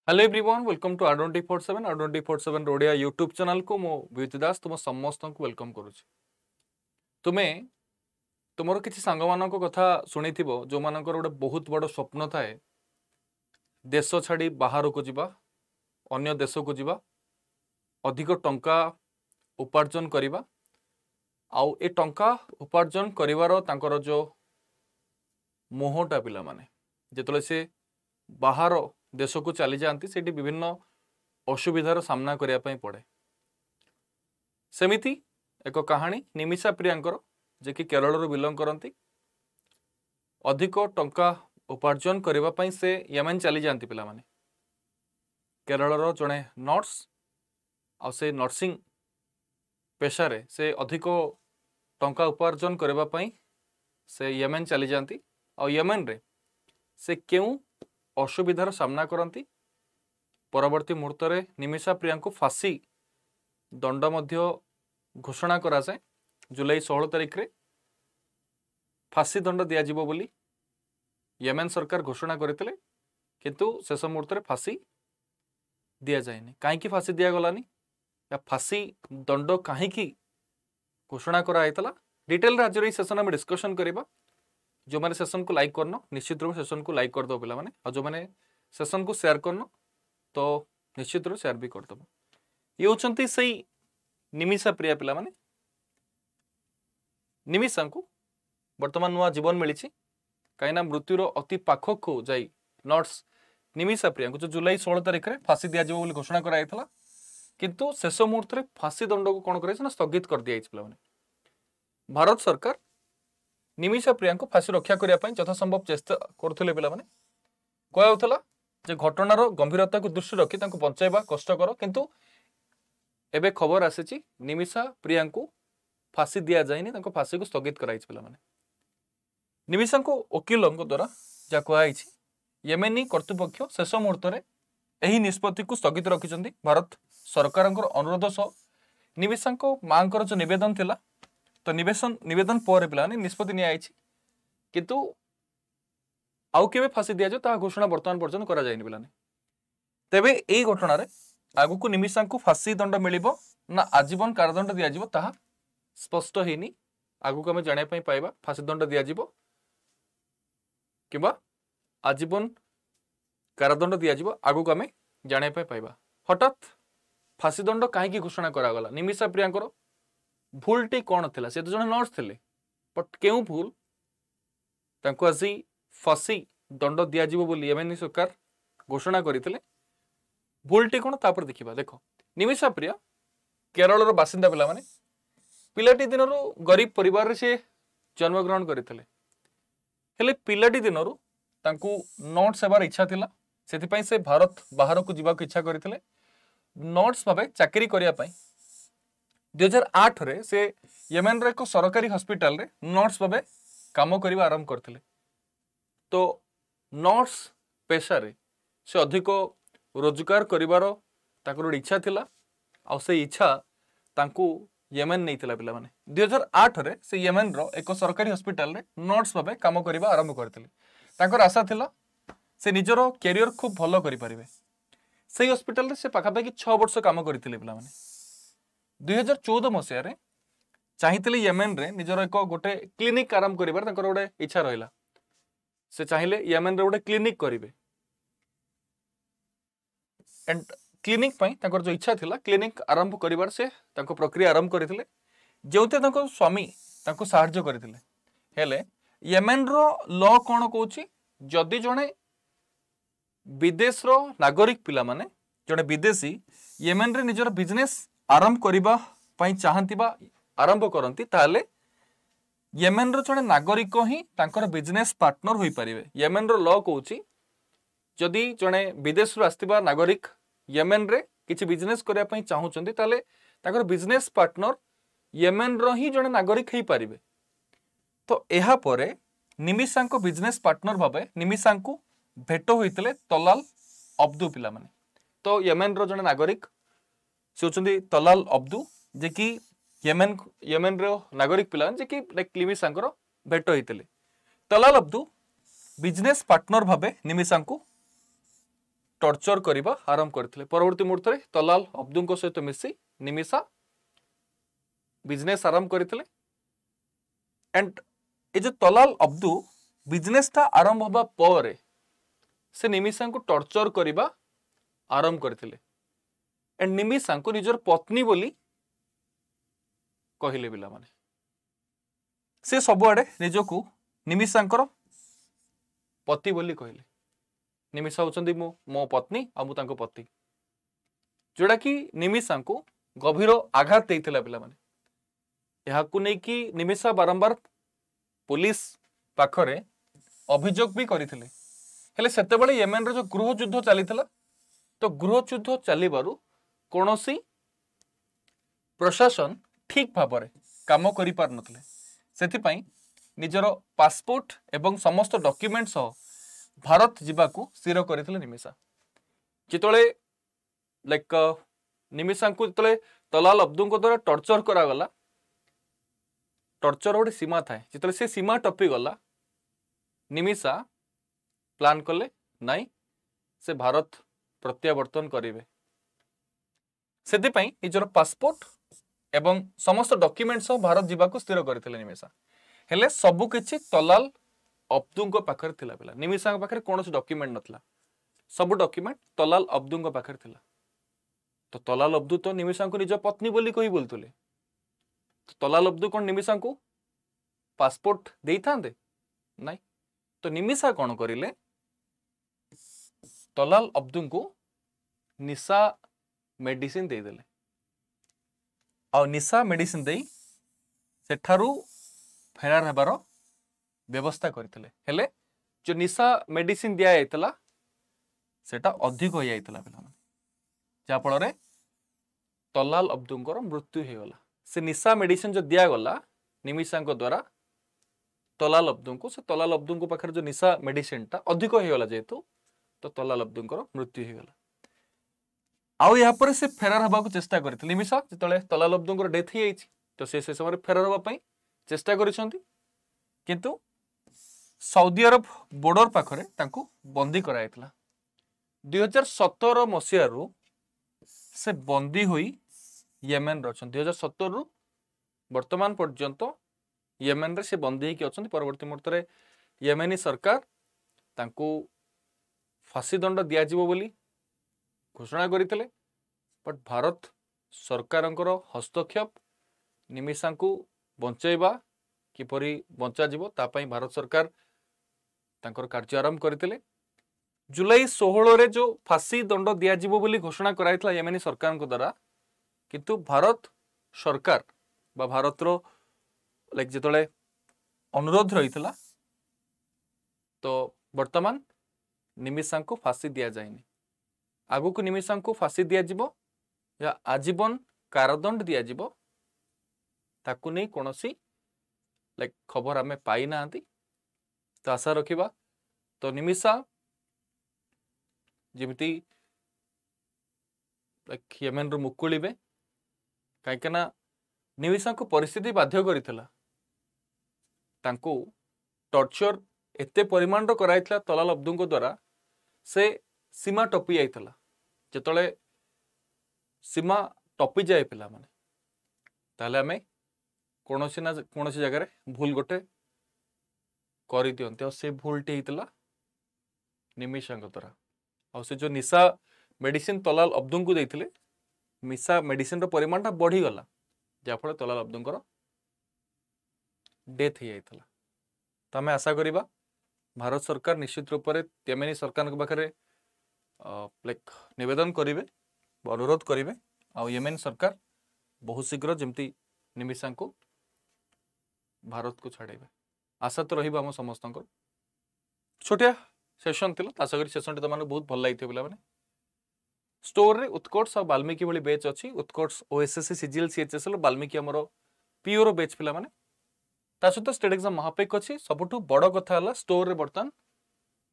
Hello everyone welcome to R24/7 R24/7 Odia YouTube channel को मो विभूति दास तुम समस्त को वेलकम करुच्ची। तुमे तुमर किसी सांग मान कथा शुणी जो मानकर गोटे बहुत बड़ स्वप्न थाए देश छाड़ी बाहर को जीवा अन्य देश को जीवा अधिक टंका उपार्जन करवा आउ ए टंका उपार्जन करिवार तांकर जो मोहटा पिला माने जेतले से बाहर देश को चली जाती से विभिन्न असुविधार सामना करने पड़े। सेमिति एक कहानी निमिषा प्रियांकर जे कि केरल बिलंग करती अधिक टंका उपार्जन करने से यमेन चली जाती पिला माने केरल जड़े नर्स आ से नर्सिंग पेशारे से अधिक टंका उपार्जन करने से यमेन चली जाती आ यमेन रे से क्यों असुविधार सामना करती परवर्ती मुहूर्त में निमिषा प्रिया को फांसी दंड घोषणा करा जाए जुलाई 16 तारिख रे फांसी दंड दिज्व बोली यमेन सरकार घोषणा करते किंतु शेष मुहूर्त में फांसी दि जाए कहीं फांसी दिगलानी या फांसी दंड कहीं घोषणा कराई डिटेल आज सेसन में डिस्कसन करवा। जो मैंने सेशन को लाइक करना निश्चित रूप सेशन को लाइक कर दो पिला माने और जो मैंने सेशन को शेयर करना तो निश्चित रूप शेयर भी कर दो। ये होचंती सही निमिषा प्रिया पिला माने निमिषा को वर्तमान नुआ जीवन मिली कहीं मृत्युर अति पाखक को जाई नर्स निमिषा प्रिया को जो जुलाई 16 तारिख में फांसी दिज्व बोली घोषणा कराई किंतु शेष मुहूर्त में फांसी दंड को कौन कर स्थगित कर दिया पिला माने भारत सरकार निमिषा प्रिया को फांसी रक्षा करने यथासंभव चेष्टा करुले पे कहला जे घटनार गंभीरता को दृष्टि रखी बचाइबा कष्टकर किंतु एबे खबर आसी निमिषा प्रिया को फांसी दि जाए फांसी को स्थगित कराई पे निमिषा को वकिलों द्वारा जहाँ कहुई येमेनी कर्तृपक्ष शेष मुहूर्त में यही निष्पत्ति को स्थगित रखिंट भारत सरकार अनुरोध सह निमिषा माँ जो नवेदन थिला तो नवेदन पर पे निष्पत्ति नि किंतु आउ के फांसी दि जाए घोषणा बर्तमान पर्यटन करा जाए पे तेबे यही घटना आगु को निमिषा को फांसी दंड मिल ना आजीवन कारादंड दिज्व ता स्पष्ट होनी आगु को आम जानापी पाइबा फांसी दंड दिज्व कि आजीवन कारादंड दिज्व आगु को आम जानापी पाइबा हठात फांसी दंड कहीं घोषणा करागला निमिषा प्रियांकर भूलटी कौन थिला से तो जने नर्स थिले बट क्यों भूल तांको आसी फांसी दंड दिज्व बोली एमएनई सरकार घोषणा करते भूलटी कौन तापर देखा देख निमिषा प्रिया केरल बासिंदा पिला माने पिलाटी दिन गरीब परिवार रे से जन्मग्रहण करते हेले पिलाटी दिन नर्स सेवार इच्छा थिला सेथिपई से भारत बाहर को जीवा इच्छा करते नर्स भाव चाकरी करने 2008 रे से येमेन रे एक सरकारी हॉस्पिटल रे नर्स भाव काम करने आरंभ करते तो नर्स पेशा रे से अधिक रोजगार करिवार ताकर इच्छा थिला आ से इच्छा तांकू येमेन नहीं थिला पिला माने 2008 रे से येमेन रो एक सरकारी हॉस्पिटल रे नर्स भाव काम करने आरंभ करते ताकर आशा थिला से निजर कैरियर खूब भलो करि परिबे से हॉस्पिटल रे से पाखापाखि 6 वर्ष काम करथिले पिला माने 2014 मसीह चाहिए येमेन रे निजर एक गोटे क्लिनिक आरंभ कर गोटे इच्छा रहा से चाहिए येमेन रे गोटे क्लिनिक करेंगे एंड क्लिनिक जो इच्छा थिला क्लिनिक आरंभ कर से प्रक्रिया आरंभ करते जो स्वामी साहाय्य करते हेले येमेन रो लॉ कौन कौच जदि जड़े विदेश रो नागरिक पिला माने जड़े विदेशी येमेन रे निजर बिजनेस आरंभ करने चाहती आरंभ करती ताले येमेन रो जड़े नागरिक ही तांकर बिजनेस पार्टनर हो पारे येमेन रो लॉ कौच जदि जड़े विदेश आसथिबा नागरिक येमेन रे किछि बिजनेस करने चाहूँगी ताले तांकर बिजनेस पार्टनर येमेन रो ही जड़े नागरिक हो पारे तो यह पर निमिषा बिजनेस पार्टनर भाव निमिषा को भेट होते तलाल अब्दू पिला माने तो येमेन रो जड़े नागरिक से होचंदी तलाल अब्दू जे कि येमेन रो नागरिक पिला जे कि निमिषा भेट होते तलाल अब्दू बिजनेस पार्टनर भावे निमिषा को टर्चर करबा आरंभ करथिले। परवर्ती मुहूर्त रे तलाल अब्दुल को सहित मिसी निमिषा बिजनेस आरंभ करथिले। एंड ए जो तलाल अब्दु बिजनेस ता आरंभ होबा परे से निमिषा को टर्चर करबा आरंभ करथिले। एंड निमिषा को निजर पत्नी बोली कहिले बिला माने से सबुआडे निजको निमिषांकर पति बोली कहले। निमिषा होचंदी मो पत्नी आ मु तांको पति, जोड़ा कि निमिषा को गभीर आघात देइथिला पिला माने। यहाकू नै कि निमिषा बारंबार पुलिस पाखरे अभियोग भी करिथिले। हेले सेते बेले येमेन रे जो गृह युद्ध चलीथिला, तो गृह युद्ध चलीबारु कोनोसी प्रशासन ठीक भाबरे काम करि पार नथिले। सेथिपाई निजर पासपोर्ट एवं समस्त डॉक्यूमेंट सह भारत जीवाकू स्थिर करथिले निमिषा। जितळे लाइक निमिषा को जितळे तलाल अब्दुल को द्वारा टर्चर करा गला, टर्चर गोटे सीमा थाए। जितळे से सीमा टपी गला निमिषा प्लान कले नाई से भारत प्रत्यावर्तन करिवे। सेथिपाई निजर पासपोर्ट एवं समस्त डॉक्यूमेंट सह भारत जीवाकू स्थिर करथिले निमिषा। हेले सबु किछि तलाल अब्दुल को पाखरे थिला पिला। निमिषा को पाखरे कोनोसी डॉक्यूमेंट नथला, सब डॉक्यूमेंट तलाल अब्दुल को पाखरे थिला। तो तलाल अब्दुल तो निमिषा को निज पत्नी बोली कहि बोलतुले। तो तलाल अब्दुल कोन निमिषा को पासपोर्ट देई थांदे नाही। तो निमिषा कोन करिले, तलाल अब्दुल को निशा मेडिसिन दे देले। आ निशा मेडिसिन देई सेठारू फेरार हेबार व्यवस्था करथिले। हेले जो निशा मेडिसिन दिया जायतला सेटा अधिक हो जायतला पिला माने, जा फल रे तलाल अब्दुल को मृत्यु हे गला। से निशा मेडिसिन जो दिया गला निमिषा को द्वारा तलाल अब्दुल को, से तलाल अब्दुल को पाखर जो निशा मेडिसिन ता अधिक हो गला जेतु, तो तलाल अब्दुल को मृत्यु हे गला। आउ यहाँ पर से फेरार हबा को चेष्टा करथिले निमिषा। जितळे तलाल अब्दुल को डेथ हे जायछि, तो से समय फेरार हबा पई चेष्टा करिसंती, किंतु सऊदी अरब बॉर्डर पाखरे तांको बंदी करायतला। 2017 मसिया रु से बंदी होई येमेन रछन। 2017 रु वर्तमान पर्यंत येमेन रे से बंदी हे कि अछन। परवर्ती मुहूर्त रे येमेनी सरकार तांको फांसी दंड दिया जिवो बोली घोषणा करितले। बट भारत सरकारंकर हस्तक्षेप निमिषा को बंचाइबा किपरि बंचा जीवो ता पई भारत सरकार तांकर कार्य आरंभ करथिले। जुलाई 16 रे जो फांसी दंड दिया जीवो बोली घोषणा कराइतला येमेनी सरकार को द्वारा, किंतु भारत सरकार बा भारत रो लाइक जेतळे अनुरोध रहितला, तो वर्तमान निमिषा को फांसी दिया जायनी। आगु को निमिषा को फांसी दिया जीवो या आजीवन कारादंड दिया जीवो ताकू नहीं कोनोसी लाइक खबर आमे पाई नांती। तो आशा रखिबा तो निमिषा जेमिति लाइक येमेन रो मुकुलिबे, काइकना निमिषा को परिस्थिति बाध्य करितला तांको टॉर्चर एते परिमाण रो कराइतला तलाल अब्दुल को द्वारा से सीमा टपी आइतला। जेतळे सीमा टपी जाए पिला माने ताले आमे कोनोसी ना कोनोसी जगह रे भूल गोटे करि दियंते, से भूलटी हेतला निमिषा को द्वारा। आ से जो निशा मेडिसिन तलाल अब्दुल को देथिले, निशा मेडिसिन रो परिमाण ता बढ़ी गला, जा फल तलाल अब्दुल को डेथ हे जाइतला। तो आमे आशा करिबा भारत सरकार निश्चित रूप से येमेनी सरकार के पाखरे लाइक निवेदन करिवे, अनुरोध करिवे, आ येमेन सरकार बहुत शीघ्र जमती निमिषा को भारत को छाड़ेबे। आशा तो रहिबा हम समस्त छोटिया सेशन थिला। आशा करी सेशन त माने बहुत भल लागिथि पिला माने। स्टोर रे उत्कर्ष आ वाल्मीकि भली बैच अछि। उत्कर्ष ओएसएससी सीजीएल सीएचएसएल वाल्मीकि हमरो पीओ रो बैच पिला माने। ता सहित स्टेट एग्जाम महापेक अछि। सबठु बड़ कथा हला स्टोर रे बर्तन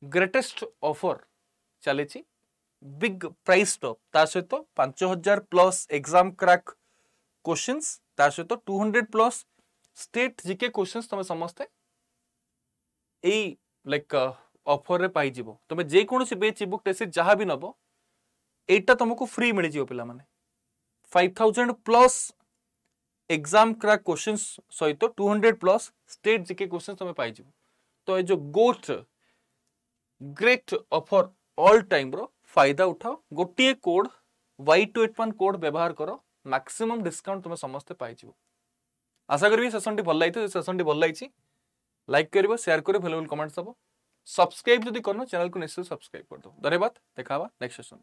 ग्रेटेस्ट ऑफर चली, बिग प्राइस टॉप, ता सहित 5000 प्लस एग्जाम क्रैक क्वेश्चंस, ता सहित 200 प्लस स्टेट जीके क्वेश्चंस तमे समझते एई लाइक ऑफर रे पाई जीवो तमे जे कोनोसी बेच बुक टेस्ट जहां भी नबो एटा तुमको फ्री मिल जीवो पिला माने 5000 प्लस एग्जाम क्रैक क्वेश्चंस सहित 200 प्लस स्टेट जीके क्वेश्चंस तुम पाई जीवो तो ये जो गोट ग्रेट ऑफर ऑल टाइम रो फायदा उठाओ गोटे कोड Y281 कोड व्यवहार करो मैक्सिमम डिस्काउंट तुम समस्ते पाई जीवो आशा करी सेशन टी भल लागितो सेशन टी भल लागिछि लाइक करिवो शेयर करिवो वैल्यूएबल कमेंट्स दबो सब्सक्राइब जदि करनो चैनल को निश्चित सब्सक्राइब कर दो धन्यवाद देखा नेक्स्ट सेशन